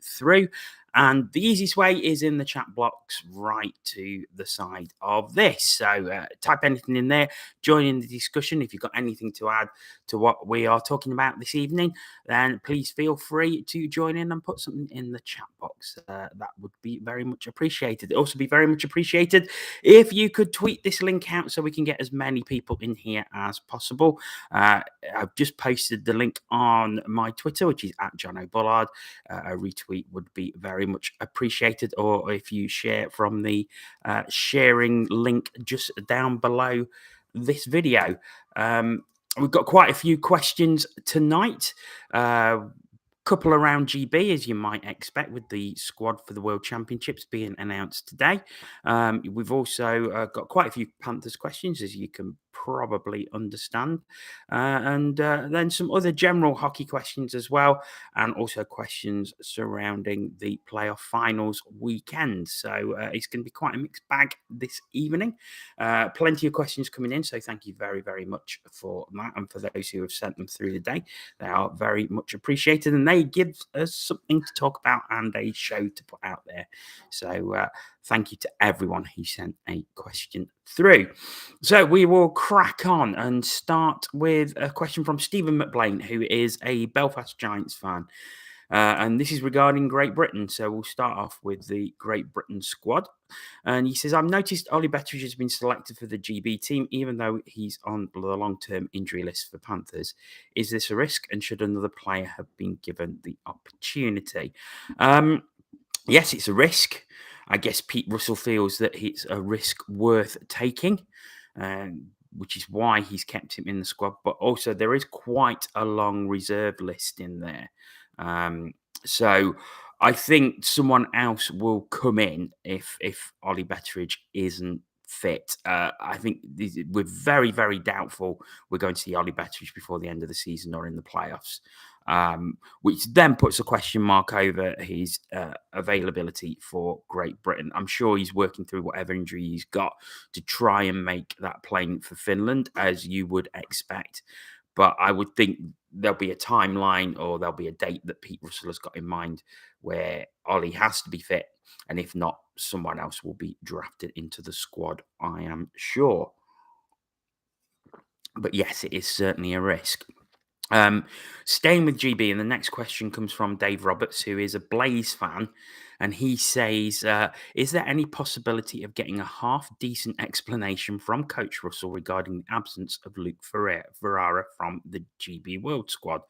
through. And the easiest way is in the chat box right to the side of this. So type anything in there, join in the discussion. If you've got anything to add to what we are talking about this evening, then please feel free to join in and put something in the chat box. That would be very much appreciated. It'd also be very much appreciated if you could tweet this link out so we can get as many people in here as possible. I've just posted the link on my Twitter, which is at John O'Bullard. A retweet would be very much appreciated, or if you share from the sharing link just down below this video. We've got quite a few questions tonight. Couple around GB, as you might expect, with the squad for the World Championships being announced today. We've also got quite a few Panthers questions, as you can probably understand, and then some other general hockey questions as well, and also questions surrounding the playoff finals weekend. So it's going to be quite a mixed bag this evening. Plenty of questions coming in, so thank you very, very much for that, and for those who have sent them through the day. They are very much appreciated, and they give us something to talk about and a show to put out there. So thank you to everyone who sent a question through. So we will crack on and start with a question from Stephen McBlain, who is a Belfast Giants fan. And this is regarding Great Britain. So we'll start off with the Great Britain squad. And he says, I've noticed Ollie Betteridge has been selected for the GB team, even though he's on the long-term injury list for Panthers. Is this a risk? And should another player have been given the opportunity? Yes, it's a risk. I guess Pete Russell feels that it's a risk worth taking, which is why he's kept him in the squad. But also there is quite a long reserve list in there. So I think someone else will come in if Ollie Betteridge isn't fit. I think we're very, very doubtful we're going to see Ollie Betteridge before the end of the season or in the playoffs, which then puts a question mark over his availability for Great Britain. I'm sure he's working through whatever injury he's got to try and make that plane for Finland, as you would expect. But I would think there'll be a timeline, or there'll be a date that Pete Russell has got in mind where Ollie has to be fit. And if not, someone else will be drafted into the squad, I am sure. But yes, it is certainly a risk. Staying with GB, and the next question comes from Dave Roberts, who is a Blaze fan, and he says, is there any possibility of getting a half-decent explanation from Coach Russell regarding the absence of Luke Ferrara from the GB World squad?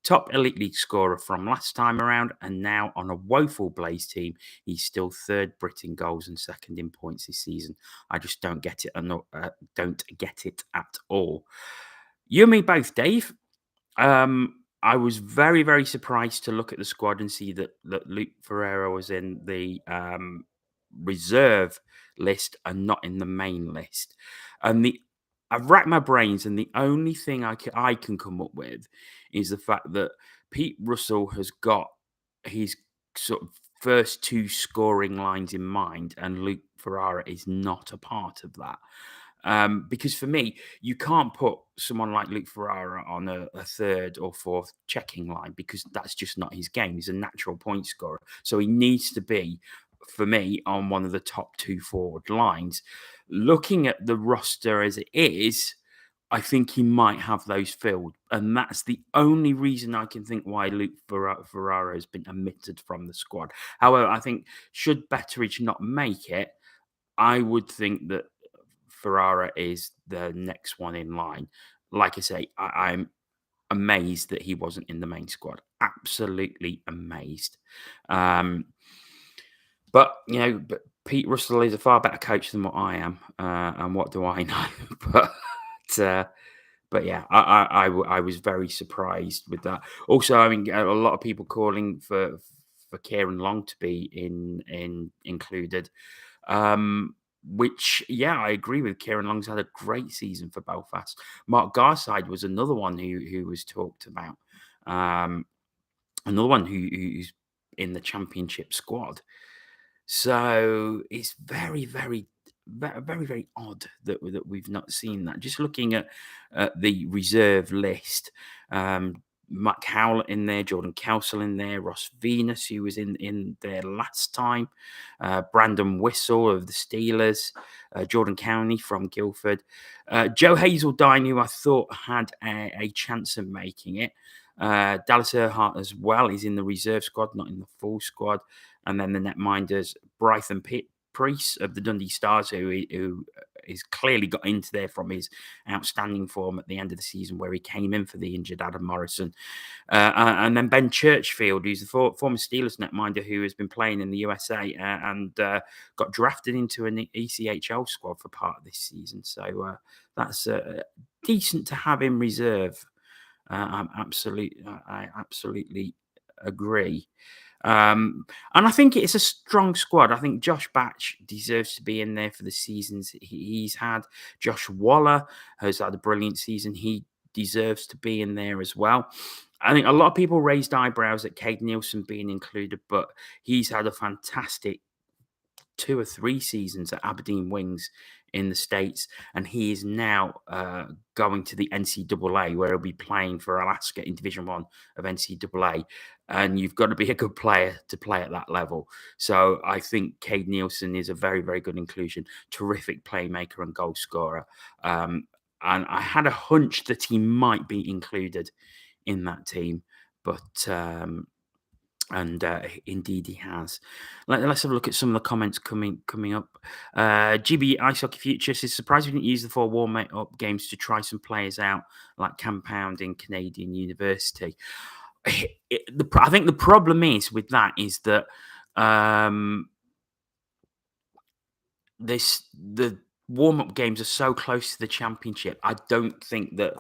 Top Elite League scorer from last time around, and now on a woeful Blaze team, he's still third Brit in goals and second in points this season. I just don't get it, don't get it at all. You and me both, Dave. I was very, very surprised to look at the squad and see that Luke Ferreira was in the reserve list and not in the main list. And I've racked my brains, and the only thing I can come up with is the fact that Pete Russell has got his sort of first two scoring lines in mind, and Luke Ferrara is not a part of that. Because for me, you can't put someone like Luke Ferrara on a third or fourth checking line, because that's just not his game. He's a natural point scorer. So he needs to be, for me, on one of the top two forward lines. Looking at the roster as it is, I think he might have those filled. And that's the only reason I can think why Luke Ferrara has been omitted from the squad. However, I think should Betteridge not make it, I would think that Ferrara is the next one in line. Like I say, I'm amazed that he wasn't in the main squad. Absolutely amazed. But Pete Russell is a far better coach than what I am. And what do I know? But yeah, I was very surprised with that. Also, I mean, a lot of people calling for Kieran Long to be included. Which, yeah, I agree with. Kieran Long's had a great season for Belfast. Mark Garside was another one who was talked about. Another one who's in the championship squad. So it's very, very, very, very, very odd that we've not seen that. Just looking at the reserve list, Matt Howlett in there, Jordan Kelsall in there, Ross Venus, who was in there last time, Brandon Whistle of the Steelers, Jordan Cowney from Guildford, Joe Hazeldine, who I thought had a chance of making it. Dallas Earhart as well. He's in the reserve squad, not in the full squad. And then the netminders, Brython Priest of the Dundee Stars, who is clearly got into there from his outstanding form at the end of the season, where he came in for the injured Adam Morrison. And then Ben Churchfield, who's the former Steelers netminder who has been playing in the USA and got drafted into an ECHL squad for part of this season. So that's decent to have in reserve. I absolutely agree. And I think it's a strong squad. I think Josh Batch deserves to be in there for the seasons he's had. Josh Waller has had a brilliant season. He deserves to be in there as well. I think a lot of people raised eyebrows at Cade Nielsen being included, but he's had a fantastic 2 or 3 seasons at Aberdeen Wings in the States, and he is now going to the NCAA, where he'll be playing for Alaska in Division 1 of NCAA. And you've got to be a good player to play at that level. So I think Cade Nielsen is a very, very good inclusion. Terrific playmaker and goal scorer. And I had a hunch that he might be included in that team, but indeed he has. Let's have a look at some of the comments coming up. GB Ice Hockey Future says, surprised we didn't use the 4 warm-up games to try some players out, like Compound in Canadian University. I think the problem is with that is that the warm-up games are so close to the championship. I don't think that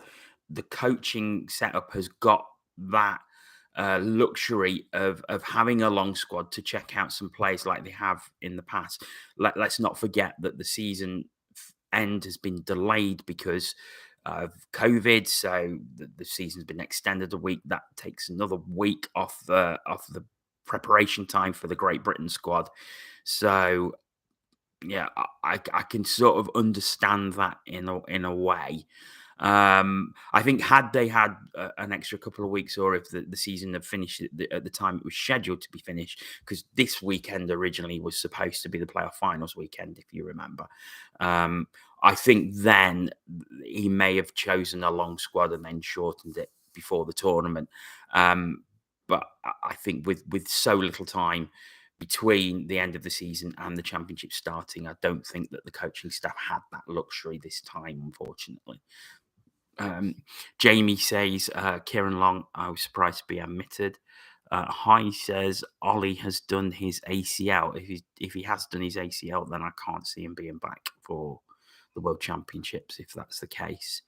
the coaching setup has got that luxury of having a long squad to check out some players like they have in the past. Let's not forget that the season end has been delayed because of COVID, so the season's been extended a week. That takes another week off the preparation time for the Great Britain squad. So yeah, I can sort of understand that in a way. I think had they had an extra couple of weeks, or if the season had finished at the time it was scheduled to be finished, because this weekend originally was supposed to be the playoff finals weekend, if you remember. I think then he may have chosen a long squad and then shortened it before the tournament. But I think with so little time between the end of the season and the championship starting, I don't think that the coaching staff had that luxury this time, unfortunately. Jamie says, Kieran Long, I was surprised to be admitted. Hi says, Ollie has done his ACL. If he has done his ACL, then I can't see him being back for the World Championships, if that's the case.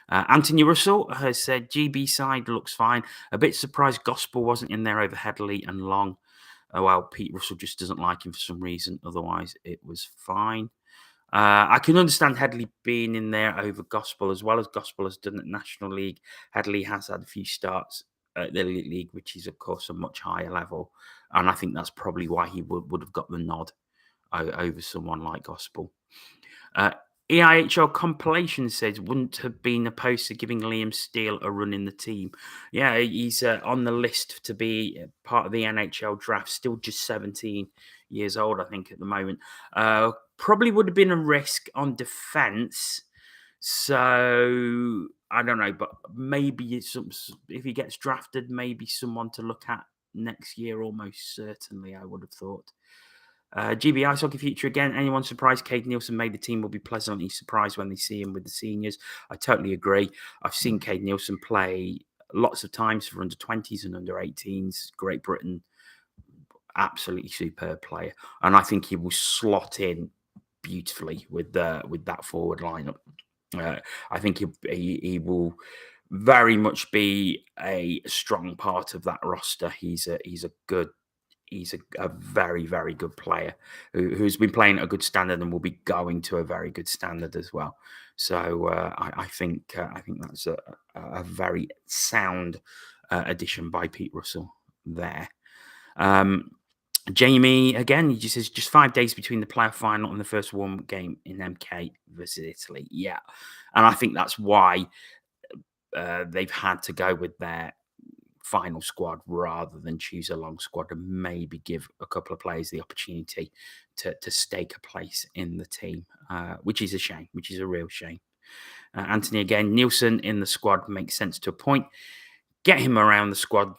Anthony Russell has said, GB side looks fine. A bit surprised Gospel wasn't in there over Headley and Long. Well, Pete Russell just doesn't like him for some reason. Otherwise, it was fine. I can understand Headley being in there over Gospel, as well as Gospel has done at National League. Headley has had a few starts at the Elite League, which is, of course, a much higher level. And I think that's probably why he would have got the nod over someone like Gospel. EIHL compilation says, wouldn't have been opposed to giving Liam Steele a run in the team. Yeah, he's on the list to be part of the NHL draft, still just 17 years old, I think, at the moment. Probably would have been a risk on defense. So I don't know, but maybe if he gets drafted, maybe someone to look at next year, almost certainly, I would have thought. GB Ice Hockey Future again. Anyone surprised Cade Nielsen made the team will be pleasantly surprised when they see him with the seniors. I totally agree. I've seen Cade Nielsen play lots of times for under 20s and under 18s. Great Britain, absolutely superb player, and I think he will slot in beautifully with that forward lineup. I think he will very much be a strong part of that roster. He's a very, very good player who's been playing at a good standard and will be going to a very good standard as well. So I think that's a very sound addition by Pete Russell there. Jamie, again, he just says, just 5 days between the playoff final and the first warm-up game in MK versus Italy. Yeah. And I think that's why they've had to go with their final squad rather than choose a long squad and maybe give a couple of players the opportunity to stake a place in the team, which is a shame, which is a real shame. Anthony again, Nielsen in the squad makes sense to a point. Get him around the squad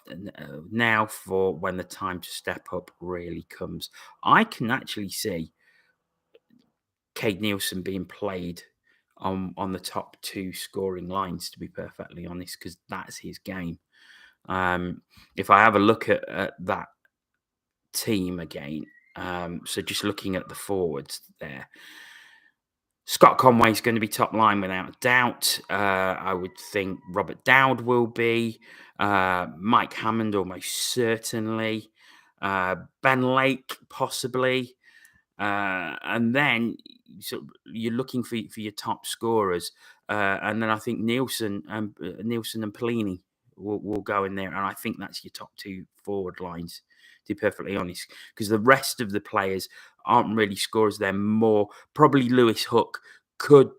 now for when the time to step up really comes. I can actually see Cade Nielsen being played on the top 2 scoring lines, to be perfectly honest, because that's his game. If I have a look at that team again, so just looking at the forwards there, Scott Conway's going to be top line without a doubt. I would think Robert Dowd will be. Mike Hammond almost certainly. Ben Lake possibly. And then you're looking for your top scorers. And then I think Nielsen and Pelini will go in there. And I think that's your top 2 forward lines, to be perfectly honest, because the rest of the players aren't really scorers. They're more probably Lewis Hook could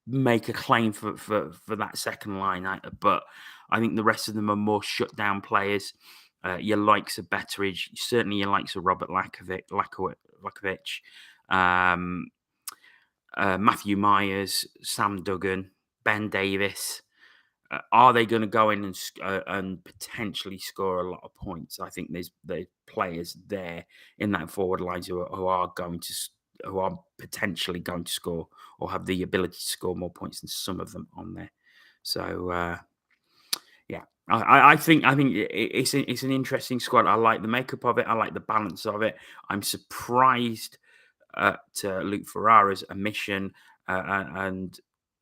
make a claim for that second line, but I think the rest of them are more shut down players. Your likes of Betteridge, certainly your likes of Robert Lakovic, Matthew Myers, Sam Duggan, Ben Davis. Are they going to go in and potentially score a lot of points? I think there's players there in that forward lines who are potentially going to score or have the ability to score more points than some of them on there. So yeah, I think it's an interesting squad. I like the makeup of it. I like the balance of it. I'm surprised at Luke Ferrara's omission and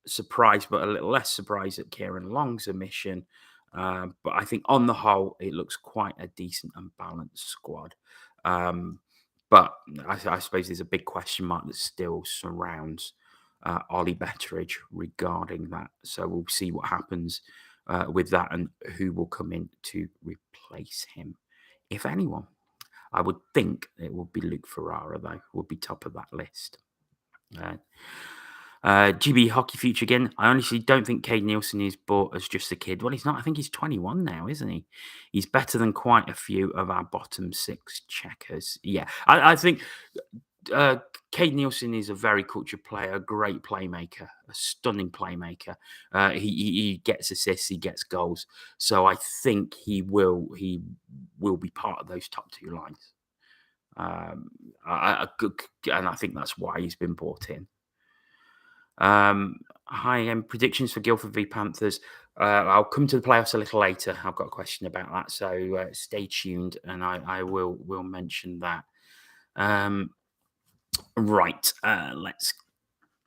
surprised, but a little less surprised at Kieran Long's omission. But I think on the whole, it looks quite a decent and balanced squad. But I suppose there's a big question mark that still surrounds Ollie Betteridge regarding that. So we'll see what happens with that and who will come in to replace him, if anyone. I would think it would be Luke Ferrara, though, would be top of that list. GB Hockey Future again. I honestly don't think Cade Nielsen is bought as just a kid. Well, he's not. I think he's 21 now, isn't he? He's better than quite a few of our bottom 6 checkers. Yeah, I think Cade Nielsen is a very cultured player, a great playmaker, a stunning playmaker. He gets assists, he gets goals. So I think he will be part of those top 2 lines. And I think that's why he's been brought in. High-end predictions for Guildford v Panthers. I'll come to the playoffs a little later. I've got a question about that, so stay tuned, and I will mention that. Right, let's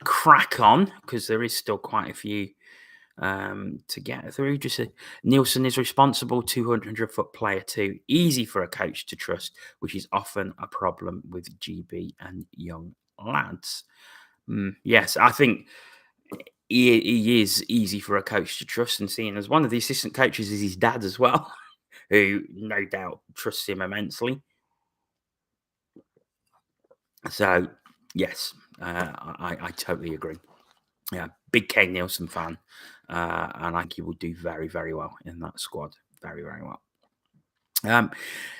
crack on because there is still quite a few to get through. Just Nielsen is responsible, 200-foot player too. Easy for a coach to trust, which is often a problem with GB and young lads. Yes, I think he is easy for a coach to trust, and seeing as one of the assistant coaches is his dad as well, who no doubt trusts him immensely. So, yes, I totally agree. Yeah, big Cade Nielsen fan, and I think he will do very, very well in that squad. Very, very well.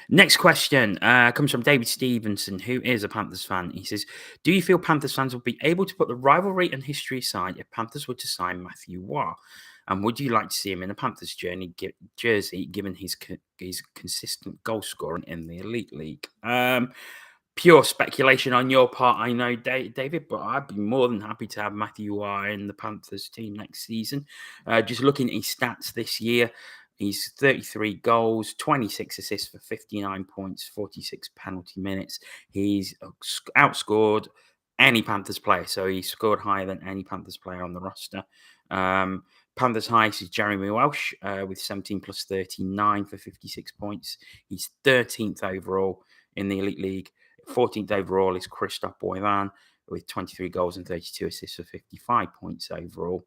Next question comes from David Stevenson, who is a Panthers fan. He says, do you feel Panthers fans will be able to put the rivalry and history aside if Panthers were to sign Mathieu Roy? And would you like to see him in a Panthers jersey, given his consistent goal scoring in the Elite League? Pure speculation on your part, I know, David, but I'd be more than happy to have Mathieu Roy in the Panthers team next season. Just looking at his stats this year, he's 33 goals, 26 assists for 59 points, 46 penalty minutes. He's outscored any Panthers player, so he scored higher than any Panthers player on the roster. Panthers highest is Jeremy Welsh with 17 plus 39 for 56 points. He's 13th overall in the Elite League. 14th overall is Christophe Boivin with 23 goals and 32 assists for 55 points overall.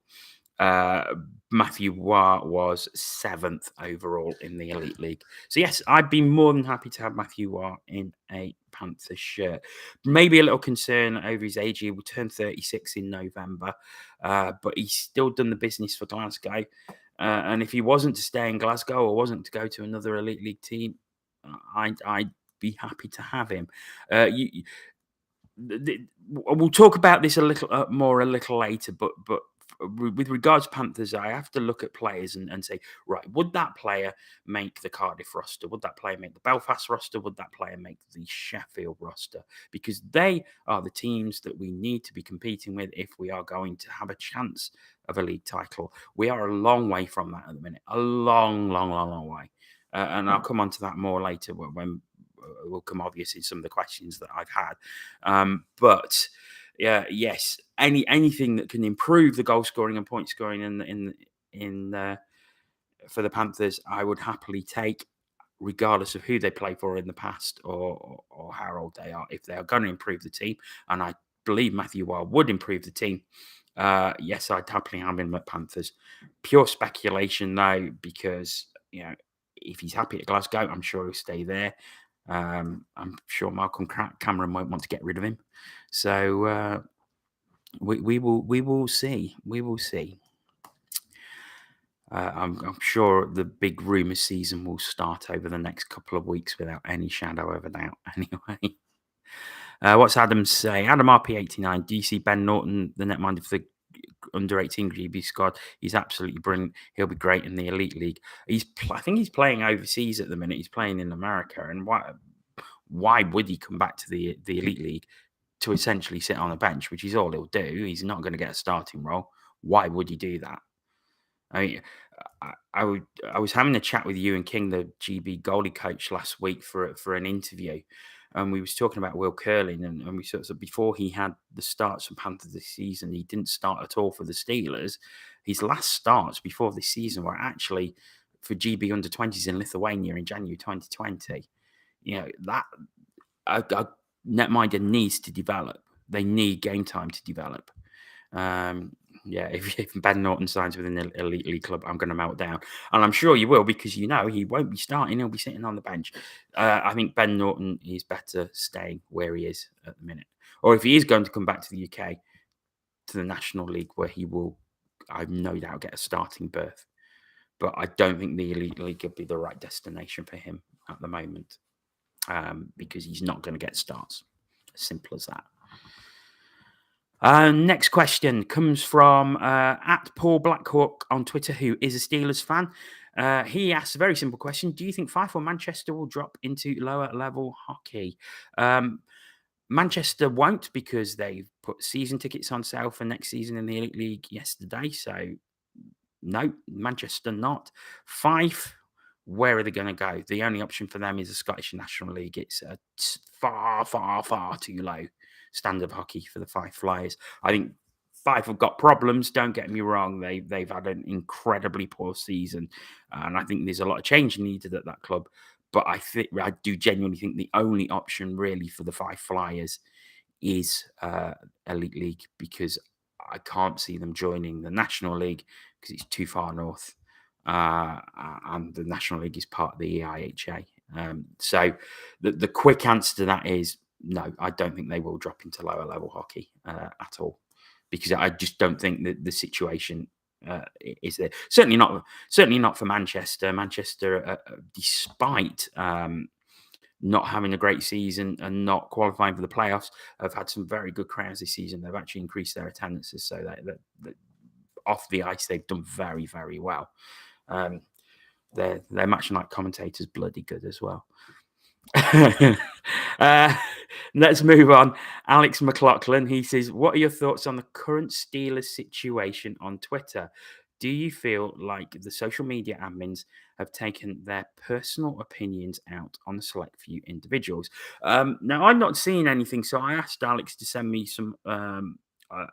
Mathieu Roy was 7th overall in the Elite League. So, yes, I'd be more than happy to have Mathieu Roy in a Panthers shirt. Maybe a little concern over his age. He will turn 36 in November, but he's still done the business for Glasgow. And if he wasn't to stay in Glasgow or wasn't to go to another elite league team, I'd be happy to have him. You, we'll talk about this a little more a little later, but with regards to Panthers, I have to look at players and say, right, would that player make the Cardiff roster? Would that player make the Belfast roster? Would that player make the Sheffield roster? Because they are the teams that we need to be competing with if we are going to have a chance of a league title. We are a long way from that at the minute, a long way. And I'll come on to that more later when will come obvious in some of the questions that I've had. But yeah, yes, anything that can improve the goal scoring and point scoring in for the Panthers, I would happily take, regardless of who they play for in the past or how old they are. If they are going to improve the team, and I believe Mathieu Roy would improve the team, yes, I'd happily have him at Panthers. Pure speculation though, because if he's happy at Glasgow, I'm sure he'll stay there. I'm sure Malcolm Cameron won't want to get rid of him. So we will see. We will see. I'm sure the big rumour season will start over the next couple of weeks without any shadow of a doubt. Anyway, what's Adam say? Adam RP89. Do you see Ben Norton, the netminder for the under 18 GB squad? He's absolutely brilliant. He'll be great in the elite league. I think he's playing overseas at the minute. He's playing in America, and why would he come back to the elite league to essentially sit on a bench, which is all he'll do? He's not going to get a starting role. Why would he do that? I mean, I was having a chat with Ewan King, the GB goalie coach, last week for an interview, and we was talking about Will Curling, and we sort of, before he had the starts from Panthers this season, he didn't start at all for the Steelers. His last starts before this season were actually for GB under 20s in Lithuania in January 2020. That a netminder needs to develop. They need game time to develop. If Ben Norton signs with an elite league club, I'm going to melt down. And I'm sure you will, because he won't be starting. He'll be sitting on the bench. I think Ben Norton is better staying where he is at the minute. Or if he is going to come back to the UK, to the National League, where he will, I've no doubt, get a starting berth. But I don't think the elite league would be the right destination for him at the moment, because he's not going to get starts. As simple as that. Next question comes from at Paul Blackhawk on Twitter, who is a Steelers fan. He asks a very simple question. Do you think Fife or Manchester will drop into lower level hockey? Manchester won't, because they've put season tickets on sale for next season in the Elite League yesterday. So no, Manchester not. Fife, where are they going to go? The only option for them is the Scottish National League. It's a far too low standard of hockey for the Fife Flyers. I think Fife have got problems, don't get me wrong. They've had an incredibly poor season, and I think there's a lot of change needed at that club. But I do genuinely think the only option really for the Fife Flyers is Elite League, because I can't see them joining the National League because it's too far north. And the National League is part of the EIHA. So the quick answer to that is no, I don't think they will drop into lower level hockey at all, because I just don't think that the situation is there. Certainly not for Manchester. Manchester, despite not having a great season and not qualifying for the playoffs, have had some very good crowds this season. They've actually increased their attendances, so that off the ice they've done very, very well. Their match night commentators bloody good as well. Let's move on. Alex McLaughlin, he says, what are your thoughts on the current Steelers situation on Twitter? Do you feel like the social media admins have taken their personal opinions out on a select few individuals? Now, I've not seen anything, so I asked Alex to send me some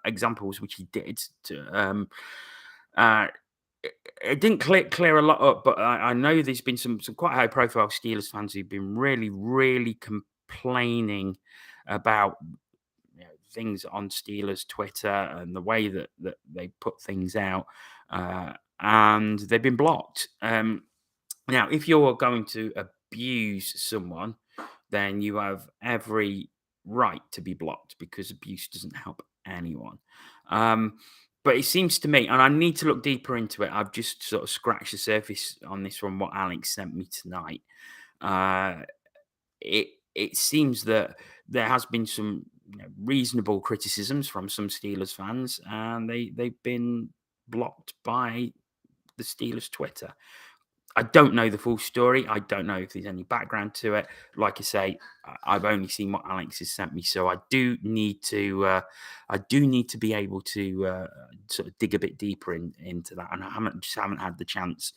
examples, which he did. It didn't clear a lot up, but I know there's been some quite high-profile Steelers fans who've been really, really complaining about things on Steelers Twitter and the way that they put things out, and they've been blocked. Now, if you're going to abuse someone, then you have every right to be blocked, because abuse doesn't help anyone. But it seems to me, and I need to look deeper into it. I've just sort of scratched the surface on this from what Alex sent me tonight. Uh, it seems that there has been some reasonable criticisms from some Steelers fans, and they've been blocked by the Steelers Twitter. I don't know the full story. I don't know if there's any background to it. Like I say, I've only seen what Alex has sent me, so I do need to. I do need to be able to sort of dig a bit deeper into that, and I haven't had the chance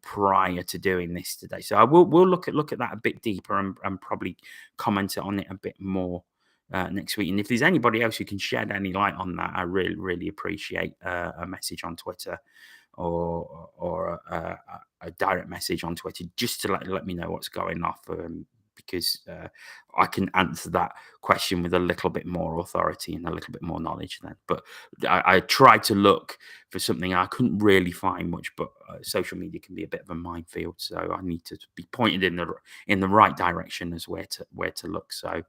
prior to doing this today. So we'll look at that a bit deeper and probably comment on it a bit more next week. And if there's anybody else who can shed any light on that, I really appreciate a message on Twitter or a direct message on Twitter just to let me know what's going off, because I can answer that question with a little bit more authority and a little bit more knowledge then. But I tried to look for something. I couldn't really find much, but social media can be a bit of a minefield, so I need to be pointed in the right direction as where to look. So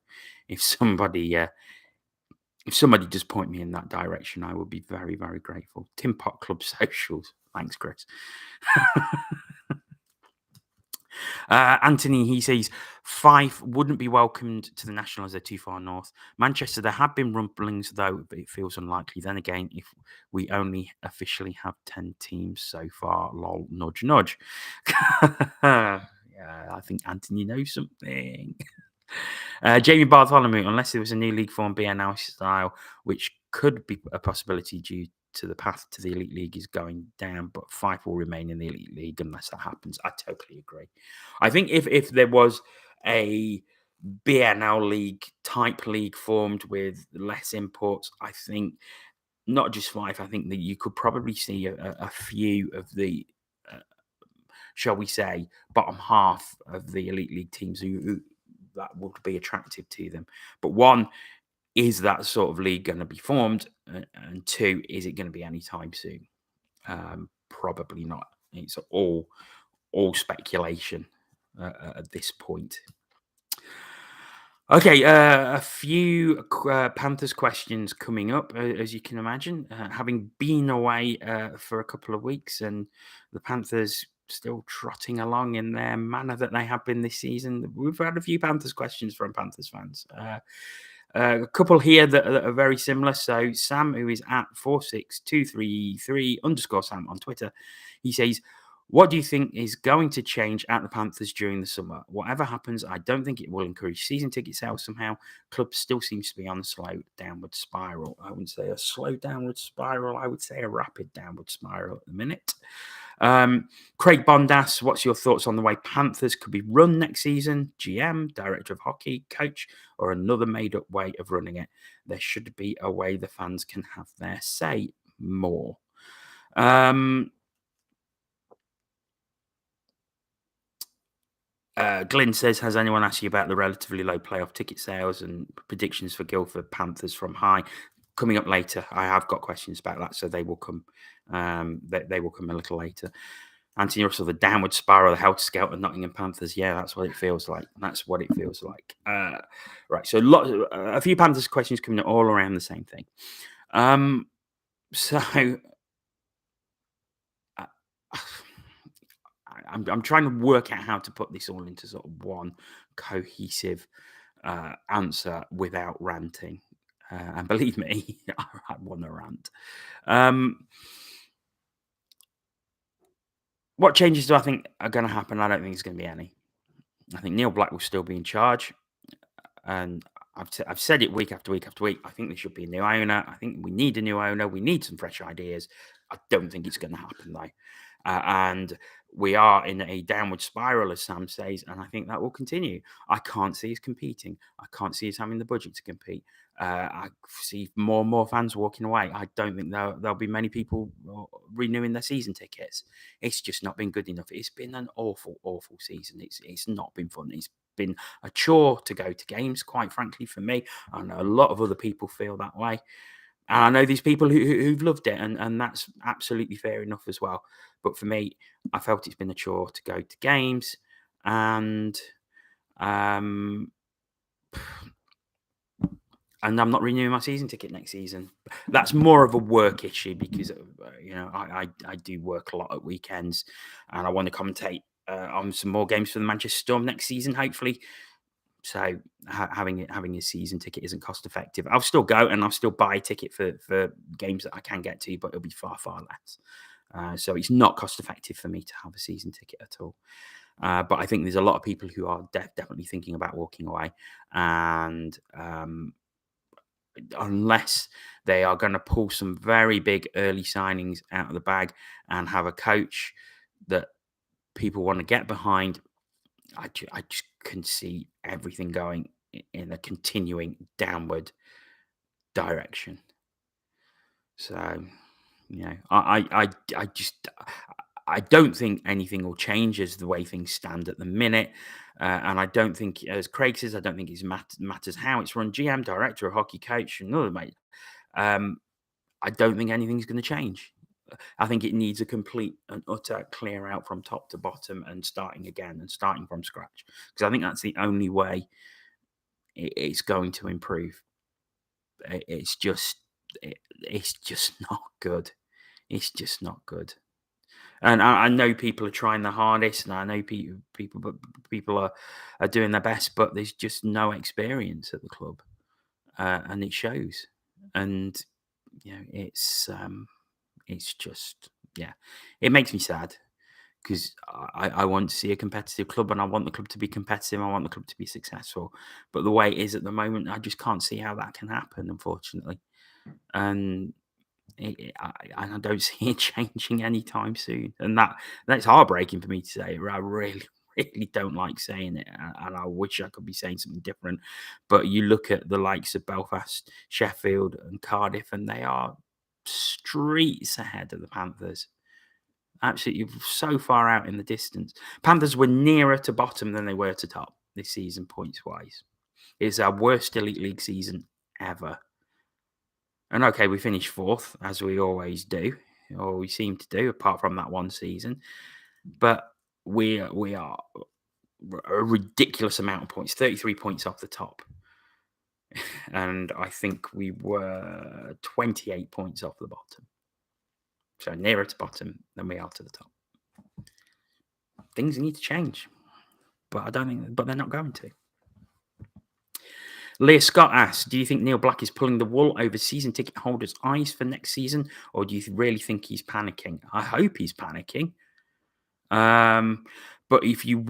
if somebody just point me in that direction, I would be very, very grateful. Tim Pot Club Socials. Thanks, Chris. Anthony, he says, Fife wouldn't be welcomed to the National as they're too far north. Manchester, there have been rumblings, though, but it feels unlikely. Then again, if we only officially have 10 teams so far, lol, nudge, nudge. Yeah, I think Anthony knows something. Jamie Bartholomew, unless there was a new league form BNL style, which could be a possibility due to the path to the Elite League is going down, but Fife will remain in the Elite League unless that happens. I totally agree. I think if there was a BNL league type league formed with less imports, I think not just Fife, I think that you could probably see a few of the shall we say, bottom half of the Elite League teams who that would be attractive to them. But one, is that sort of league going to be formed? And two, is it going to be anytime soon? Probably not. It's all speculation at this point. Okay, a few Panthers questions coming up, as you can imagine. Having been away for a couple of weeks, and the Panthers still trotting along in their manner that they have been this season, we've had a few Panthers questions from Panthers fans. A couple here that are very similar. So Sam, who is at 46233_Sam on Twitter, he says, what do you think is going to change at the Panthers during the summer? Whatever happens, I don't think it will encourage season ticket sales somehow. Club still seems to be on a slow downward spiral. I wouldn't say a slow downward spiral. I would say a rapid downward spiral at the minute. Craig Bondas, what's your thoughts on the way Panthers could be run next season? GM, director of hockey, coach, or another made-up way of running it? There should be a way the fans can have their say more. Glyn says, has anyone asked you about the relatively low playoff ticket sales and predictions for Guildford Panthers from high? Coming up later, I have got questions about that, so they will come. They will come a little later. Anthony Russell, the downward spiral, the Helter Skelter, Nottingham Panthers. Yeah, that's what it feels like. That's what it feels like. Right, so a few Panthers questions coming up all around the same thing. So I'm trying to work out how to put this all into sort of one cohesive answer without ranting. And believe me, I want to rant. What changes do I think are going to happen? I don't think there's going to be any. I think Neil Black will still be in charge. And I've said it week after week after week. I think there should be a new owner. I think we need a new owner. We need some fresh ideas. I don't think it's going to happen, though. And we are in a downward spiral, as Sam says, and I think that will continue. I can't see us competing. I can't see us having the budget to compete. I see more and more fans walking away. I don't think there'll be many people renewing their season tickets. It's just not been good enough. It's been an awful, awful season. It's not been fun. It's been a chore to go to games, quite frankly, for me. I know a lot of other people feel that way. And I know these people who've loved it, and that's absolutely fair enough as well. But for me, I felt it's been a chore to go to games, and and I'm not renewing my season ticket next season. That's more of a work issue because I do work a lot at weekends, and I want to commentate on some more games for the Manchester Storm next season, hopefully. So having a season ticket isn't cost effective. I'll still go and I'll still buy a ticket for games that I can get to, but it'll be far less. So it's not cost effective for me to have a season ticket at all. But I think there's a lot of people who are definitely thinking about walking away, and unless they are going to pull some very big early signings out of the bag and have a coach that people want to get behind, I just can see everything going in a continuing downward direction. So, I just I don't think anything will change as the way things stand at the minute. And I don't think, as Craig says, I don't think it matters how it's run. GM, director, or hockey coach, another mate. I don't think anything's going to change. I think it needs a complete and utter clear out from top to bottom and starting again and starting from scratch. Because I think that's the only way it's going to improve. It's just not good. It's just not good. And I know people are trying their hardest, and I know people are doing their best, but there's just no experience at the club, and it shows. And it's just it makes me sad because I want to see a competitive club, and I want the club to be competitive. I want the club to be successful, but the way it is at the moment, I just can't see how that can happen, unfortunately. And I don't see it changing anytime soon, and that's heartbreaking for me to say. I really don't like saying it, and I wish I could be saying something different. But you look at the likes of Belfast, Sheffield, and Cardiff, and they are streets ahead of the Panthers. Absolutely so far out in the distance. Panthers were nearer to bottom than they were to top this season, points wise. It's our worst Elite League season ever. And okay, we finished fourth, as we always do, or we seem to do, apart from that one season. But we are a ridiculous amount of points, 33 points off the top. And I think we were 28 points off the bottom. So nearer to bottom than we are to the top. Things need to change. But they're not going to. Leah Scott asks, do you think Neil Black is pulling the wool over season ticket holders' eyes for next season, or do you really think he's panicking? I hope he's panicking. But if you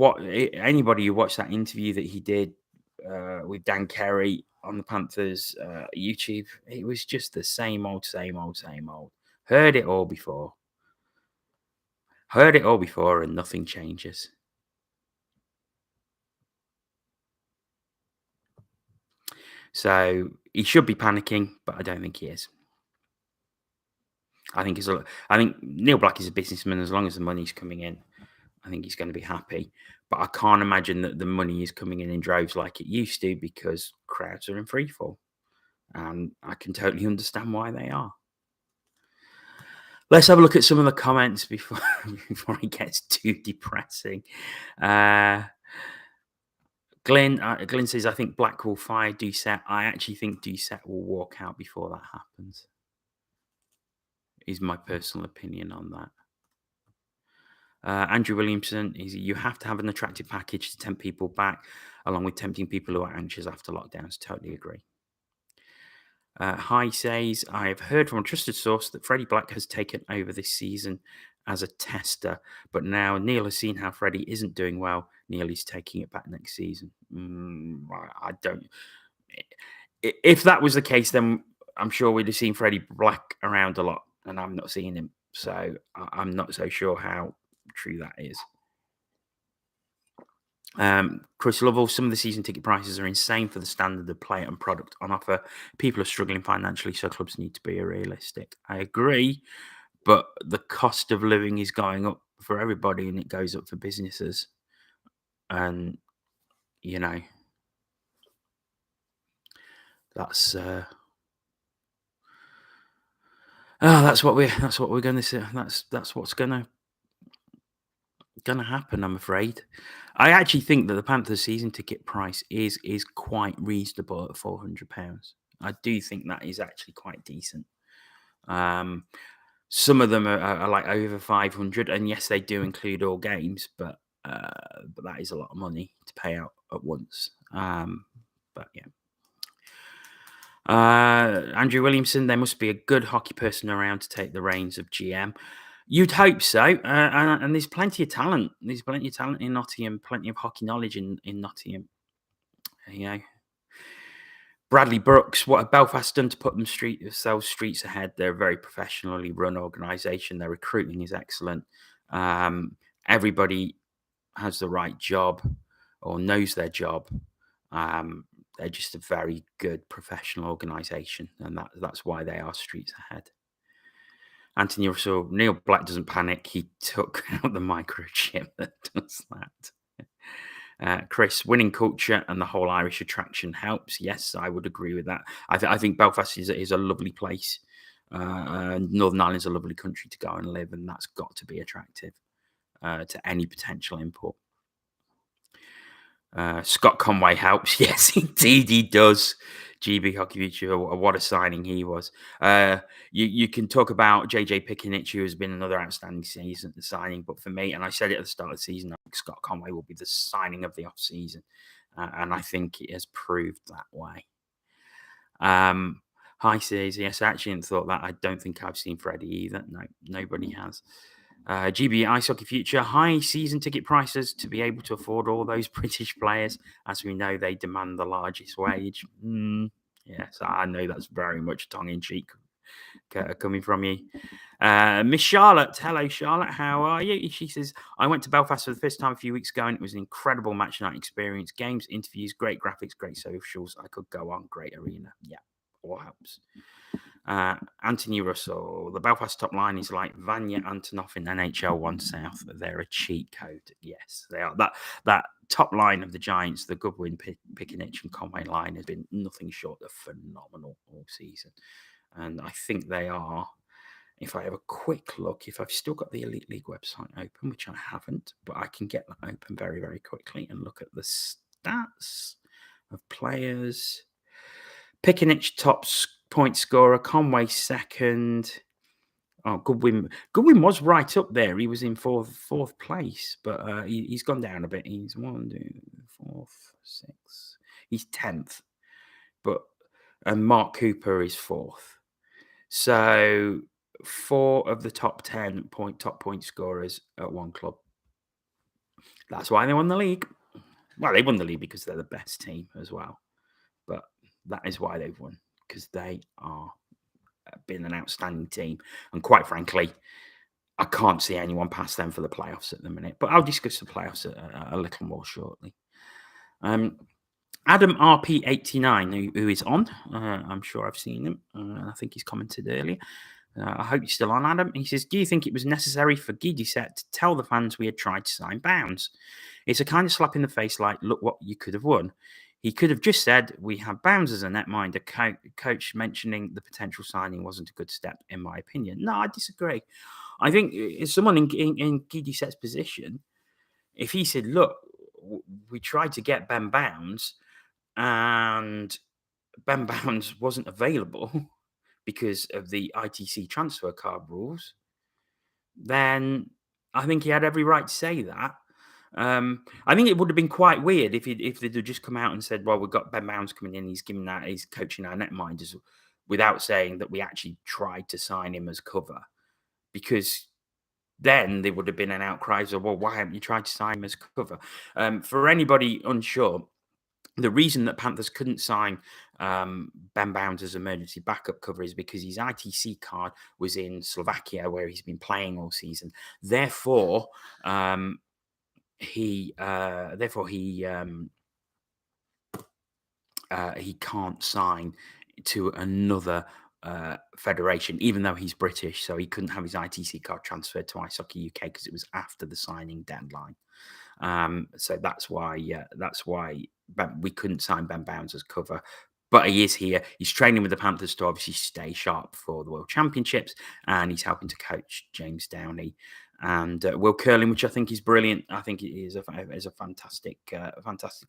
anybody who watched that interview that he did with Dan Kerry on the Panthers YouTube, it was just the same old. Heard it all before, and nothing changes. So he should be panicking, but I don't think he is. I think Neil Black is a businessman. As long as the money's coming in, I think he's going to be happy. But I can't imagine that the money is coming in droves like it used to, because crowds are in freefall. And I can totally understand why they are. Let's have a look at some of the comments before it gets too depressing. Glenn says, I think Black will fire Doucette. I actually think Doucette will walk out before that happens. Is my personal opinion on that. Andrew Williamson is, you have to have an attractive package to tempt people back, along with tempting people who are anxious after lockdowns. Totally agree. Hi says, I have heard from a trusted source that Freddie Black has taken over this season as a tester, but now Neil has seen how Freddie isn't doing well. Neil is taking it back next season. I don't. If that was the case, then I'm sure we'd have seen Freddie Black around a lot, and I'm not seeing him. So I'm not so sure how true that is. Chris Lovell, some of the season ticket prices are insane for the standard of play and product on offer. People are struggling financially, so clubs need to be realistic. I agree, but the cost of living is going up for everybody, and it goes up for businesses. And that's that's what we're going to see. That's what's going to happen, I'm afraid. I actually think that the Panthers season ticket price is quite reasonable at £400. I do think that is actually quite decent. Some of them are like over 500, and yes, they do include all games, but that is a lot of money to pay out at once. But yeah. Andrew Williamson, there must be a good hockey person around to take the reins of GM. You'd hope so. And there's plenty of talent. There's plenty of talent in Nottingham, plenty of hockey knowledge in Nottingham. You know, Bradley Brooks, what have Belfast done to put themselves streets ahead? They're a very professionally run organisation. Their recruiting is excellent. Everybody has the right job or knows their job. They're just a very good professional organisation, and that's why they are streets ahead. Anthony Russell, Neil Black doesn't panic. He took out the microchip that does that. Chris, winning culture and the whole Irish attraction helps. Yes, I would agree with that. I think Belfast is a lovely place. Northern Ireland's a lovely country to go and live, and that's got to be attractive to any potential import. Scott Conway helps. Yes, indeed he does. GB Hockey Future, what a signing he was. You can talk about JJ Pickenich, who has been another outstanding signing, but for me, and I said it at the start of the season, I think Scott Conway will be the signing of the off-season, and I think it has proved that way. Hi, says, yes, I actually hadn't thought that. I don't think I've seen Freddie either. No, nobody has. GB Ice Hockey Future, high season ticket prices to be able to afford all those British players. As we know, they demand the largest wage. Yes, I know that's very much tongue-in-cheek coming from you. Miss Charlotte, hello Charlotte, how are you? She says, I went to Belfast for the first time a few weeks ago and it was an incredible match night experience. Games, interviews, great graphics, great socials. I could go on, great arena. Yeah, all helps. Anthony Russell, the Belfast top line is like Vanya Antonov in NHL 1 South. They're a cheat code. Yes, they are. That top line of the Giants, the Goodwin, Pickenich, and Conway line has been nothing short of phenomenal all season. And I think they are, if I have a quick look, if I've still got the Elite League website open, which I haven't, but I can get that open very, very quickly and look at the stats of players. Pickenich top point scorer, Conway second. Oh, Goodwin was right up there. He was in fourth place, but he's gone down a bit. He's 1, 2, 4, 6. He's 10th, and Mark Cooper is 4th. So 4 of the top 10 top point scorers at one club. That's why they won the league. Well, they won the league because they're the best team as well, but that is why they've won, because they are been an outstanding team. And quite frankly, I can't see anyone past them for the playoffs at the minute. But I'll discuss the playoffs a little more shortly. Adam RP89, who is on, I'm sure I've seen him. I think he's commented earlier. I hope you're still on, Adam. He says, do you think it was necessary for Guy Doucette to tell the fans we had tried to sign Bowns? It's a kind of slap in the face like, look what you could have won. He could have just said, we have Bowns as a netminder. Coach mentioning the potential signing wasn't a good step, in my opinion. No, I disagree. I think if someone in Guy Doucette's position, if he said, look, we tried to get Ben Bowns and Ben Bowns wasn't available because of the ITC transfer card rules, then I think he had every right to say that. I think it would have been quite weird if they'd have just come out and said, well, we've got Ben Bowns coming in, he's coaching our netminders, without saying that we actually tried to sign him as cover, because then there would have been an outcry of, well, why haven't you tried to sign him as cover? For anybody unsure, the reason that Panthers couldn't sign Ben Bowns as emergency backup cover is because his ITC card was in Slovakia, where he's been playing all season. Therefore, he can't sign to another federation, even though he's British. So he couldn't have his ITC card transferred to Ice Hockey UK because it was after the signing deadline. So that's why we couldn't sign Ben Bowns as cover. But he is here. He's training with the Panthers to obviously stay sharp for the World Championships, and he's helping to coach James Downey and Will Curling, which I think is brilliant. I think it is a fantastic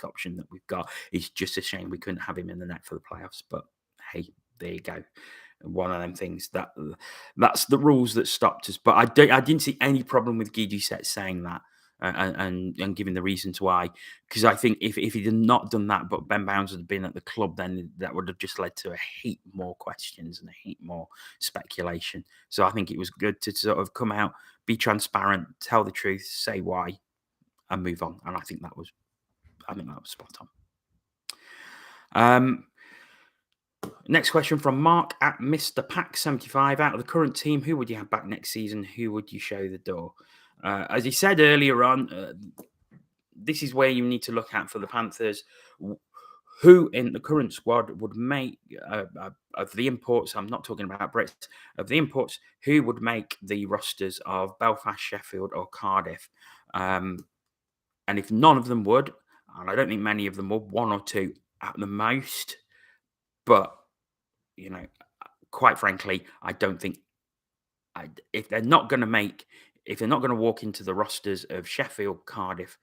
option that we've got. It's just a shame we couldn't have him in the net for the playoffs, but hey, there you go. One of them things that's the rules that stopped us. But I didn't see any problem with Guy Doucette saying that and giving the reasons why. Because I think if he had not done that, but Ben Bowns had been at the club, then that would have just led to a heap more questions and a heap more speculation. So I think it was good to sort of come out, be transparent, tell the truth, say why, and move on. And I think that was spot on. Next question from Mark at Mr. Pack 75. Out of the current team, who would you have back next season? Who would you show the door? As he said earlier on, this is where you need to look at for the Panthers. Who in the current squad would make, of the imports, I'm not talking about Brits, of the imports, who would make the rosters of Belfast, Sheffield or Cardiff? And if none of them would, and I don't think many of them would, one or two at the most, but, quite frankly, I don't think if they're not going to walk into the rosters of Sheffield, Cardiff,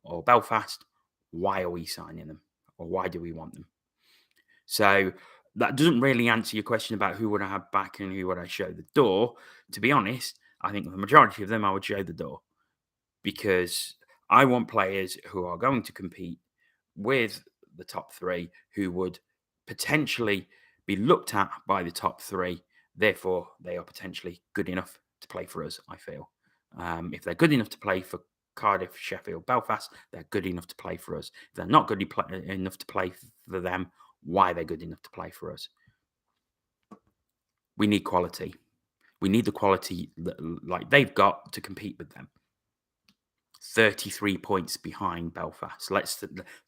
or Belfast, why are we signing them, or why do we want them? So that doesn't really answer your question about who would I have back and who would I show the door. To be honest, I think the majority of them I would show the door, because I want players who are going to compete with the top three, who would potentially be looked at by the top three. Therefore, they are potentially good enough to play for us, I feel. If they're good enough to play for Cardiff, Sheffield, Belfast, they're good enough to play for us. If they're not good enough to play for them, why are they good enough to play for us? We need quality. We need the quality like they've got to compete with them. 33 points behind Belfast.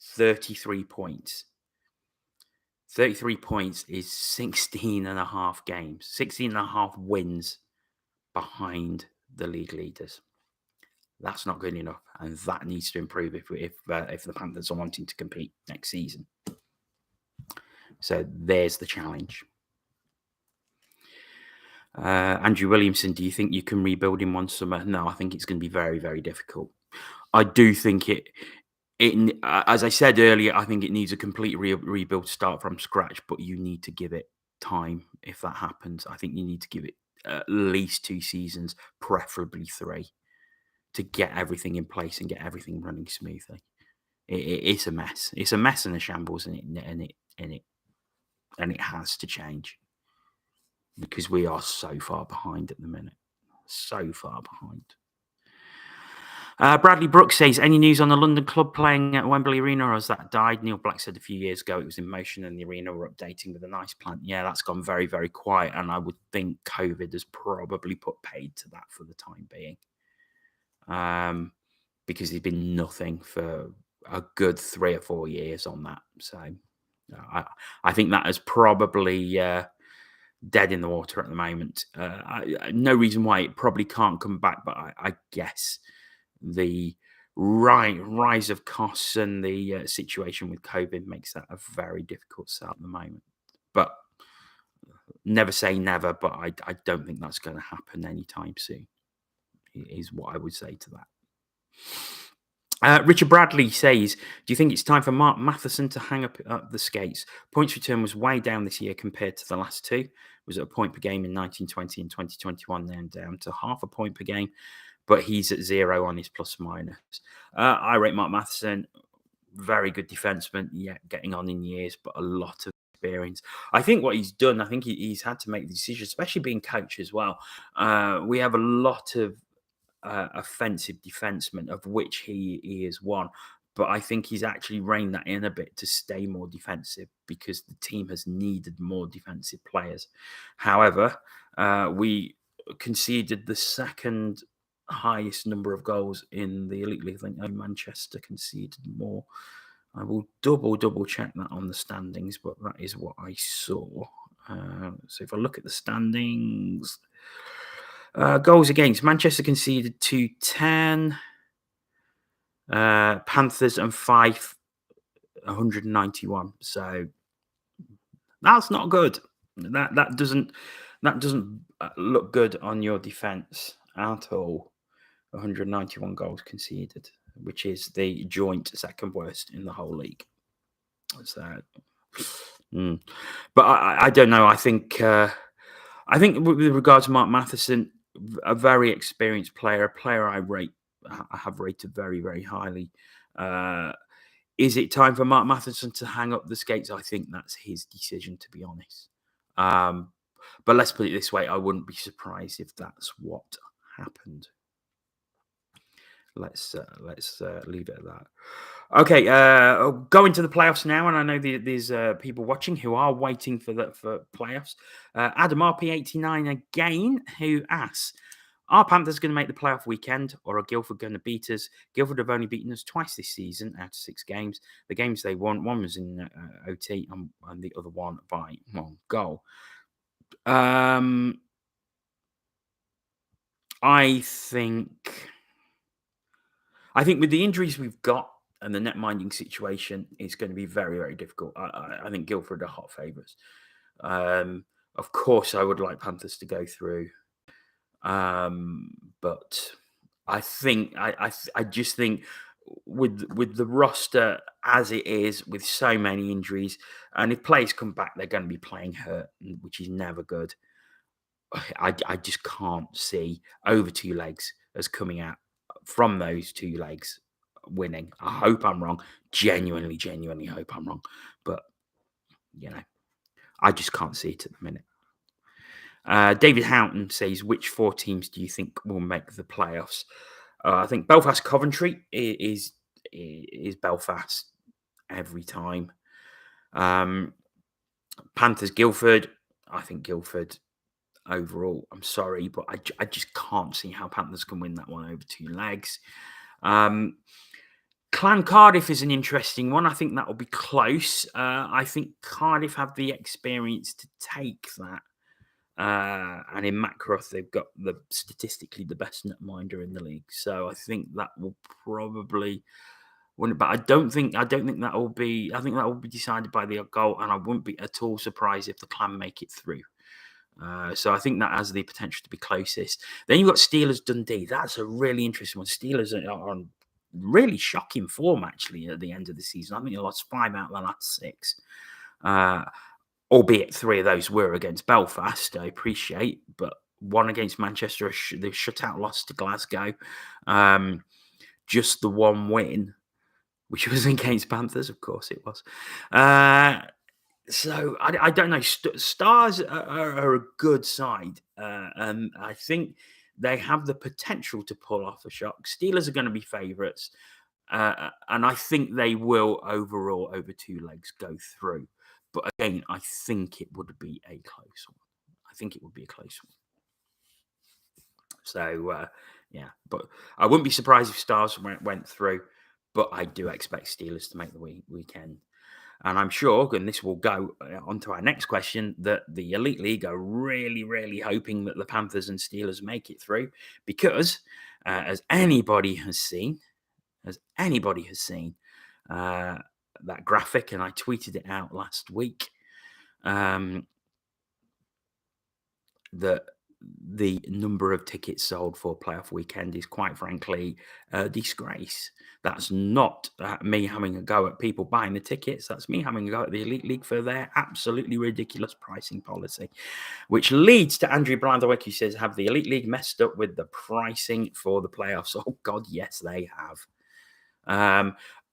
33 points. 33 points is 16 and a half games, 16 and a half wins behind the league leaders. That's not good enough, and that needs to improve if the Panthers are wanting to compete next season. So there's the challenge. Andrew Williamson, do you think you can rebuild in one summer? No, I think it's going to be very, very difficult. I do think it as I said earlier, I think it needs a complete rebuild, start from scratch, but you need to give it time if that happens. I think you need to give it at least 2 seasons, preferably 3, to get everything in place and get everything running smoothly. It's a mess. It's a mess and a shambles, and it has to change, because we are so far behind at the minute. So far behind. Bradley Brooks says, any news on the London club playing at Wembley Arena, or has that died? Neil Black said a few years ago it was in motion and the arena were updating with a nice plan. Yeah, that's gone very, very quiet, and I would think COVID has probably put paid to that for the time being, because there's been nothing for a good 3 or 4 years on that. So I think that is probably dead in the water at the moment. No reason why it probably can't come back, but I guess the rise of costs and the situation with COVID makes that a very difficult sell at the moment. But never say never, but I don't think that's going to happen anytime soon, is what I would say to that. Richard Bradley says, do you think it's time for Mark Matheson to hang up the skates? Points return was way down this year compared to the last 2. It was at a point per game in 1920 and 2021, then down to half a point per game. But he's at 0 on his plus minus. I rate Mark Matheson, very good defenseman, getting on in years, but a lot of experience. I think what he's done, I think he's had to make the decision, especially being coach as well. We have a lot of offensive defensemen, of which he is one. But I think he's actually reined that in a bit to stay more defensive, because the team has needed more defensive players. However, we conceded the second highest number of goals in the Elite League. I think Manchester conceded more. I will double check that on the standings, but that is what I saw. So if I look at the standings, goals against, Manchester conceded 210, Panthers and Fife 191. So that's not good. That doesn't look good on your defense at all. 191 goals conceded, which is the joint second worst in the whole league. So Mm. But I don't know. I think with regards to Mark Matheson, a very experienced player, a player I have rated very, very highly. Uh, is it time for Mark Matheson to hang up the skates? I think that's his decision, to be honest. Um, but let's put it this way: I wouldn't be surprised if that's what happened. Let's leave it at that. Okay, going to the playoffs now, and I know there's people watching who are waiting for playoffs. Adam RP89 again, who asks, "Are Panthers going to make the playoff weekend, or are Guildford going to beat us? Guildford have only beaten us twice this season out of 6 games. The games they won, one was in OT, and the other one by 1 goal." Um, I think. I think with the injuries we've got and the net minding situation, it's going to be very, very difficult. I think Guildford are hot favourites. Of course, I would like Panthers to go through, but I just think with the roster as it is, with so many injuries, and if players come back, they're going to be playing hurt, which is never good. I just can't see over 2 legs as coming out from those 2 legs winning. I hope I'm wrong. Genuinely, genuinely hope I'm wrong. But, you know, I just can't see it at the minute. David Houghton says, which 4 teams do you think will make the playoffs? I think Belfast Coventry is Belfast every time. Panthers Guildford. I think Guildford overall. I'm sorry, but I just can't see how Panthers can win that one over 2 legs. Clan Cardiff is an interesting one. I think that will be close. I think Cardiff have the experience to take that. And in Macroth, they've got statistically the best netminder in the league. So I think that will probably win it. But I don't think that will be. I think that will be decided by the goal, and I wouldn't be at all surprised if the Clan make it through. So I think that has the potential to be closest. Then you've got Steelers Dundee. That's a really interesting one. Steelers are on really shocking form, actually, at the end of the season. I think they lost 5 out of the last 6. Albeit 3 of those were against Belfast, I appreciate, but one against Manchester, the shutout loss to Glasgow. Just the one win, which was against Panthers, of course it was. So I don't know. Stars are a good side, and I think they have the potential to pull off a shock. Steelers are going to be favourites, and I think they will overall over 2 legs go through. But again, I think it would be a close one. I think it would be a close one. So yeah, but I wouldn't be surprised if Stars went through. But I do expect Steelers to make the weekend. And I'm sure, and this will go on to our next question, that the Elite League are really, really hoping that the Panthers and Steelers make it through because, as anybody has seen, that graphic, and I tweeted it out last week, that the number of tickets sold for playoff weekend is quite frankly a disgrace. That's not me having a go at people buying the tickets. That's me having a go at the Elite League for their absolutely ridiculous pricing policy, which leads to Andrew Blandwick, who says, have the Elite League messed up with the pricing for the playoffs? Oh, God, yes, they have.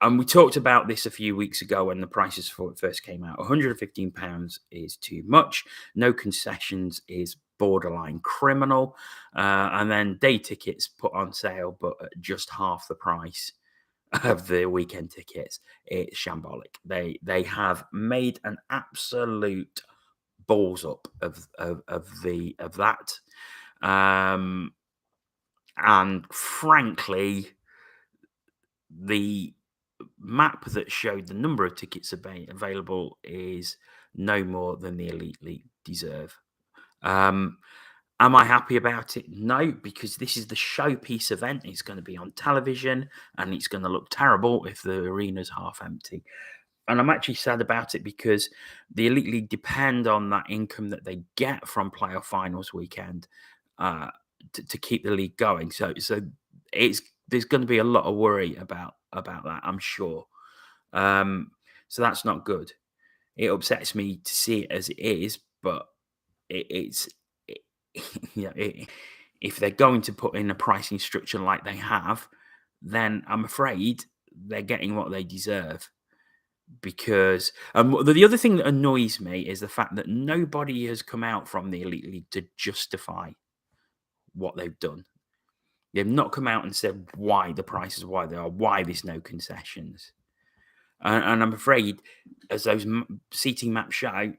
And we talked about this a few weeks ago when the prices for it first came out. £115 is too much. No concessions is borderline criminal. And then day tickets put on sale, but at just half the price of the weekend tickets. It's shambolic. They have made an absolute balls up of that. And frankly, the map that showed the number of tickets available is no more than the Elite League deserve. Am I happy about it? No, because this is the showpiece event. It's going to be on television and it's going to look terrible if the arena's half empty. And I'm actually sad about it because the Elite League depend on that income that they get from playoff finals weekend to keep the league going. So there's going to be a lot of worry about that, I'm sure. So that's not good. it upsets me to see it as it is, but it's if they're going to put in a pricing structure like they have, then I'm afraid they're getting what they deserve. Because the other thing that annoys me is the fact that nobody has come out from the Elite League to justify what they've done. They've not come out and said why the prices are why they are, why there's no concessions. And I'm afraid, as those seating maps show,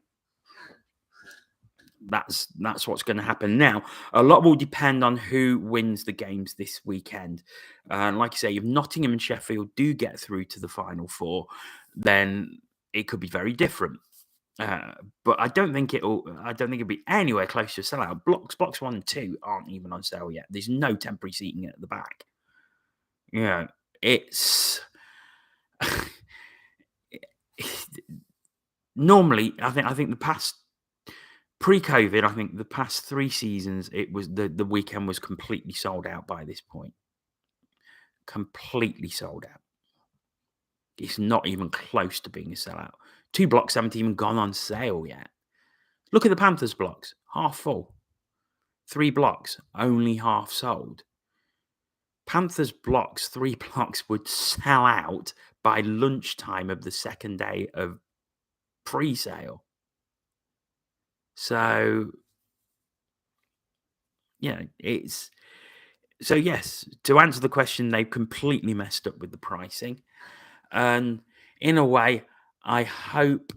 that's what's going to happen. Now, a lot will depend on who wins the games this weekend. And like I say, if Nottingham and Sheffield do get through to the Final Four, then it could be very different. But I don't think it'll be anywhere close to a sellout. Blocks 1 and 2 aren't even on sale yet. There's no temporary seating at the back. Yeah, it's normally I think the past pre-COVID, I think the past 3 seasons it was the weekend was completely sold out by this point. Completely sold out. It's not even close to being a sellout. 2 blocks haven't even gone on sale yet. Look at the Panthers blocks, half full. 3 blocks, only half sold. Panthers blocks, 3 blocks would sell out by lunchtime of the second day of pre-sale. So, yeah, it's... So, yes, to answer the question, they've completely messed up with the pricing. And in a way, I hope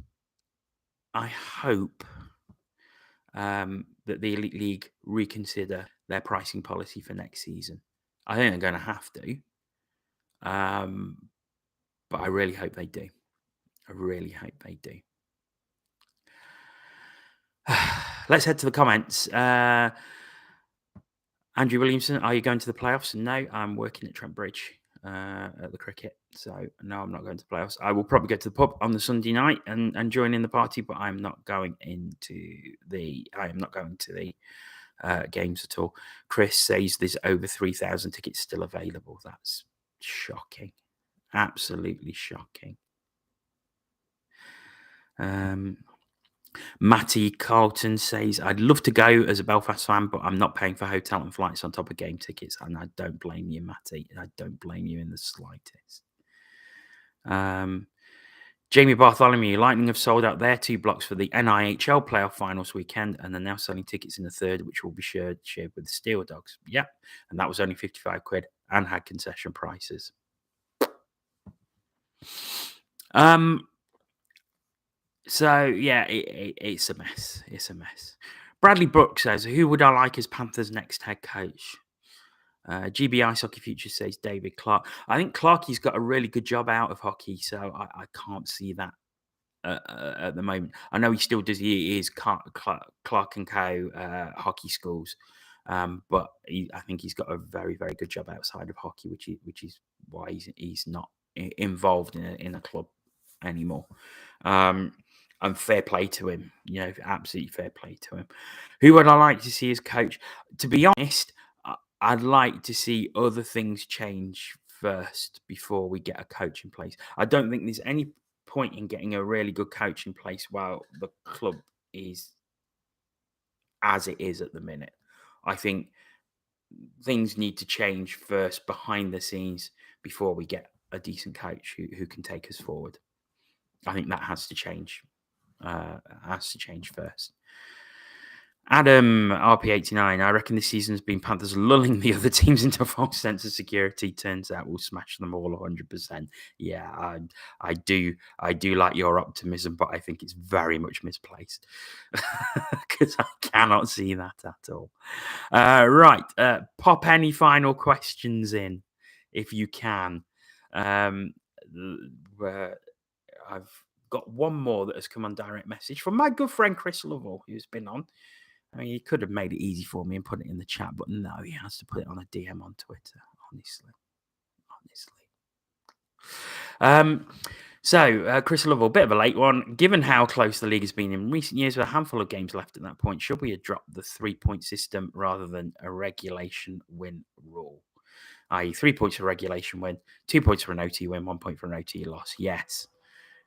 that the Elite League reconsider their pricing policy for next season. I think they're going to have to. But I really hope they do. I really hope they do. Let's head to the comments. Andrew Williamson, are you going to the playoffs? No, I'm working at Trent Bridge at the cricket. So, no, I'm not going to the playoffs. I will probably go to the pub on the Sunday night and join in the party, but I'm not going to the games at all. Chris says there's over 3,000 tickets still available. That's shocking. Absolutely shocking. Matty Carlton says, I'd love to go as a Belfast fan, but I'm not paying for hotel and flights on top of game tickets. And I don't blame you, Matty. I don't blame you in the slightest. Jamie Bartholomew, Lightning have sold out their 2 blocks for the NIHL playoff finals weekend, and they're now selling tickets in the third, which will be shared with the Steel Dogs. Yep. And that was only 55 quid and had concession prices. So, yeah, it's a mess. It's a mess. Bradley Brooks says, who would I like as Panthers' next head coach? GB Ice Hockey Future says David Clark. I think Clarkie's got a really good job out of hockey, so I can't see that at the moment. I know he still does. He is Clark and Co. Hockey schools, but I think he's got a very, very good job outside of hockey, which is why he's not involved in a club anymore. And fair play to him, absolutely fair play to him. Who would I like to see as coach? To be honest, I'd like to see other things change first before we get a coach in place. I don't think there's any point in getting a really good coach in place while the club is as it is at the minute. I think things need to change first behind the scenes before we get a decent coach who can take us forward. I think that has to change. First. Adam RP89, I reckon this season's been Panthers lulling the other teams into a false sense of security. Turns out we'll smash them all 100%. Yeah, I do like your optimism, but I think it's very much misplaced because I cannot see that at all. Right, pop any final questions in if you can. I've got one more that has come on direct message from my good friend Chris Lovell, who's been on. I mean, he could have made it easy for me and put it in the chat, but no, he has to put it on a DM on Twitter, honestly. So, Chris Lovell, a bit of a late one. Given how close the league has been in recent years with a handful of games left at that point, should we have dropped the 3-point system rather than a regulation win rule? i.e. 3 points for regulation win, 2 points for an OT win, 1 point for an OT loss. Yes.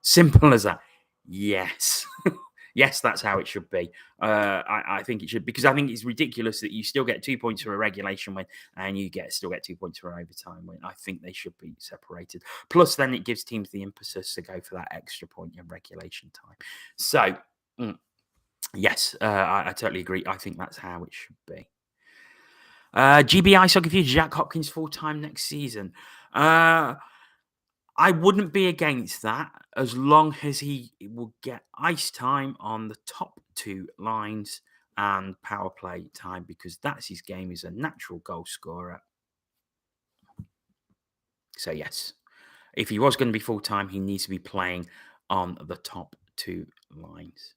Simple as that. Yes. Yes, that's how it should be. I think it should, because I think it's ridiculous that you still get 2 points for a regulation win and you still get 2 points for an overtime win. I think they should be separated. Plus, then it gives teams the impetus to go for that extra point in regulation time. So, yes, I totally agree. I think that's how it should be. GBI Soccer Future, Jack Hopkins full time next season. I wouldn't be against that as long as he will get ice time on the top 2 lines and power play time, because that's his game. He's a natural goal scorer. So, yes, if he was going to be full time, he needs to be playing on the top 2 lines.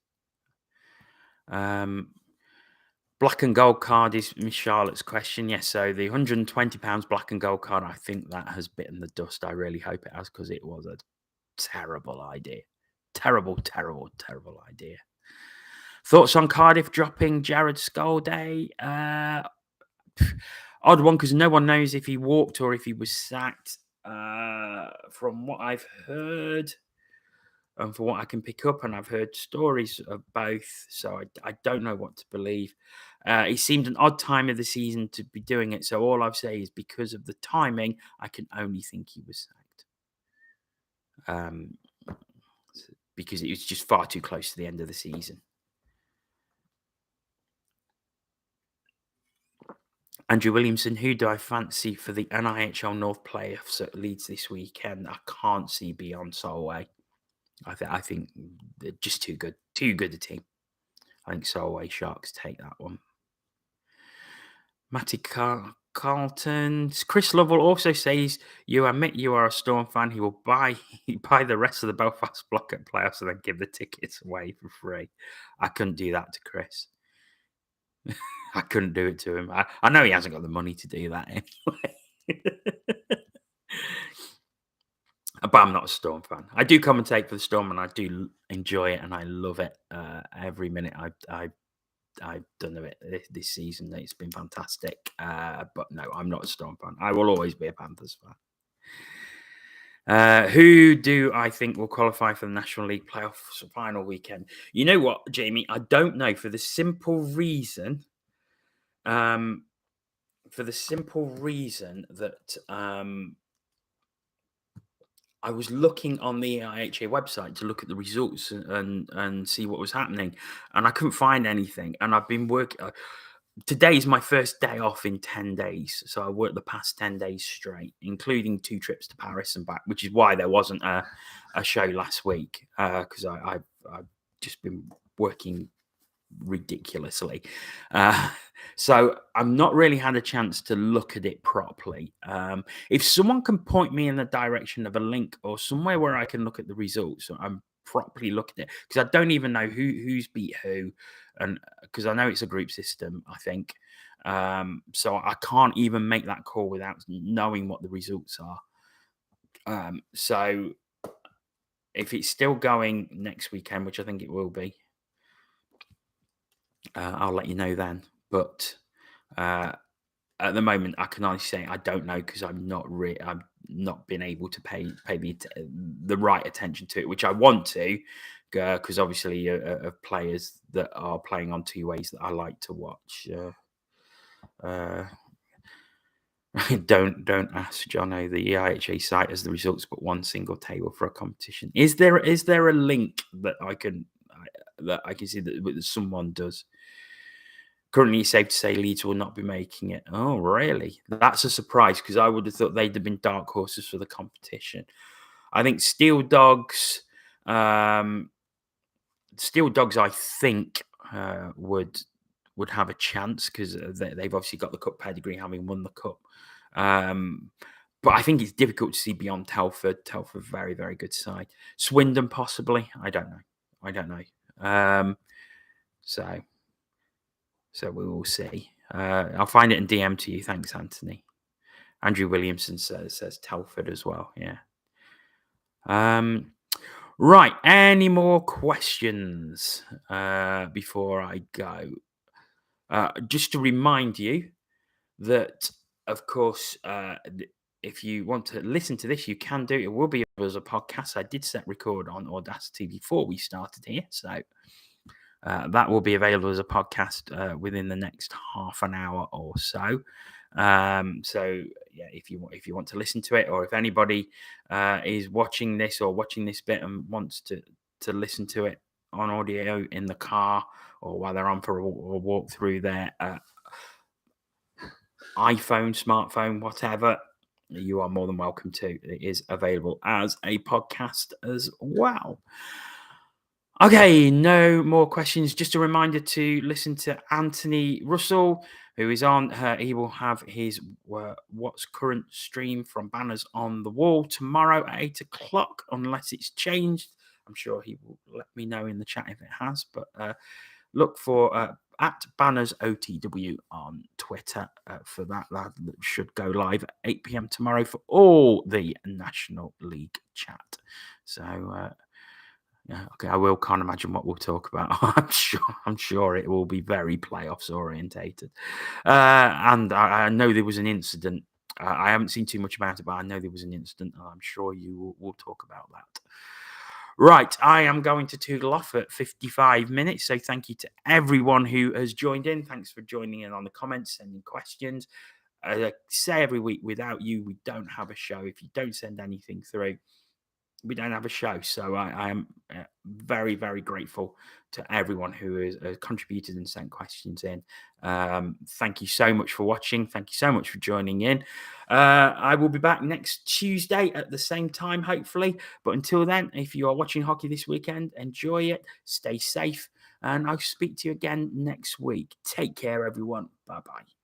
Black and gold card is Miss Charlotte's question. Yes, so the £120 black and gold card, I think that has bitten the dust. I really hope it has, because it was a terrible idea. Terrible, terrible, terrible idea. Thoughts on Cardiff dropping Jared Skolday? Odd one, because no one knows if he walked or if he was sacked. From what I've heard and from what I can pick up, and I've heard stories of both, so I don't know what to believe. It seemed an odd time of the season to be doing it, so all I've say is because of the timing, I can only think he was sacked. Because it was just far too close to the end of the season. Andrew Williamson, who do I fancy for the NIHL North playoffs at Leeds this weekend? I can't see beyond Solway. I think they're just too good a team. I think Solway Sharks take that one. Matty Carlton. Chris Lovell also says, you admit you are a Storm fan. He will buy the rest of the Belfast block at playoffs and then give the tickets away for free. I couldn't do that to Chris. I couldn't do it to him. I know he hasn't got the money to do that anyway. But I'm not a Storm fan. I do commentate for the Storm, and I do enjoy it, and I love it every minute I've done of it this season. It's been fantastic. But no, I'm not a Storm fan. I will always be a Panthers fan. Who do I think will qualify for the National League playoffs final weekend? You know what, Jamie? I don't know, for the simple reason that I was looking on the IHA website to look at the results and see what was happening, and I couldn't find anything. And I've been working. Today is my first day off in 10 days, so I worked the past 10 days straight, including 2 trips to Paris and back, which is why there wasn't a show last week, because I've just been working ridiculously. So I've not really had a chance to look at it properly. If someone can point me in the direction of a link or somewhere where I can look at the results, so I'm properly looking at it, because I don't even know who's beat who, and because I know it's a group system, I think. So I can't even make that call without knowing what the results are. So if it's still going next weekend, which I think it will be, I'll let you know then. But at the moment, I can honestly say I don't know, because I've not been able to pay the right attention to it, which I want to, because obviously of players that are playing on 2 ways that I like to watch. Don't ask Jono. The EIHA site has the results, but one single table for a competition. Is there a link that I can see that someone does? Currently, it's safe to say Leeds will not be making it. Oh, really? That's a surprise, because I would have thought they'd have been dark horses for the competition. I think Steel Dogs, I think, would have a chance, because they've obviously got the cup pedigree, having won the cup. But I think it's difficult to see beyond Telford. Telford, very, very good side. Swindon, possibly. I don't know. So we will see. I'll find it and DM to you. Thanks, Anthony. Andrew Williamson says Telford as well. Yeah. Right. Any more questions before I go? Just to remind you that, of course, if you want to listen to this, you can do it. It will be as a podcast. I did set record on Audacity before we started here, so that will be available as a podcast within the next half an hour or so. So yeah, if you want to listen to it, or if anybody is watching this bit and wants to listen to it on audio in the car or while they're on for a walk through their iPhone, smartphone, whatever, you are more than welcome to. It is available as a podcast as well. Okay, no more questions. Just a reminder to listen to Anthony Russell, who is on. He will have his What's Current stream from Banners on the Wall tomorrow at 8 o'clock, unless it's changed. I'm sure he will let me know in the chat if it has, but look for at Banners OTW on Twitter for that. That should go live at 8 p.m. tomorrow for all the National League chat. So, yeah, okay, I can't imagine what we'll talk about. I'm sure it will be very playoffs orientated. And I know there was an incident. I haven't seen too much about it, but I know there was an incident, and I'm sure you will talk about that. Right, I am going to toodle off at 55 minutes. So thank you to everyone who has joined in. Thanks for joining in on the comments, sending questions. As I say every week, without you, we don't have a show. If you don't send anything through, we don't have a show. So I am very, very grateful to everyone who has contributed and sent questions in. Thank you so much for watching. Thank you so much for joining in. I will be back next Tuesday at the same time, hopefully. But until then, if you are watching hockey this weekend, enjoy it. Stay safe. And I'll speak to you again next week. Take care, everyone. Bye-bye.